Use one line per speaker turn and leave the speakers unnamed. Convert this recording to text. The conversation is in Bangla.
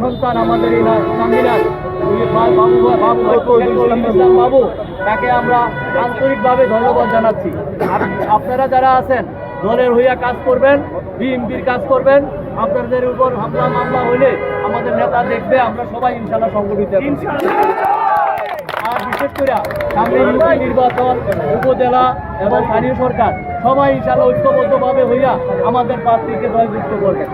সন্তান আমাদের এই সাংবিধান বাবু, তাকে আমরা আন্তরিকভাবে ধন্যবাদ জানাচ্ছি। আপনারা যারা আছেন দলের হইয়া কাজ করবেন, বিএনপির কাজ করবেন, আপনাদের উপর হামলা মামলা হইলে আমাদের নেতা দেখবে, আমরা সবাই ইনশাল্লাহ সংগঠিত হব। আর বিশেষ করে সামনে ইউপি নির্বাচন, উপজেলা এবং স্থানীয় সরকার সবাই ইনশাল্লাহ ঐক্যবদ্ধভাবে হইয়া আমাদের প্রার্থীকে জয়যুক্ত করবেন।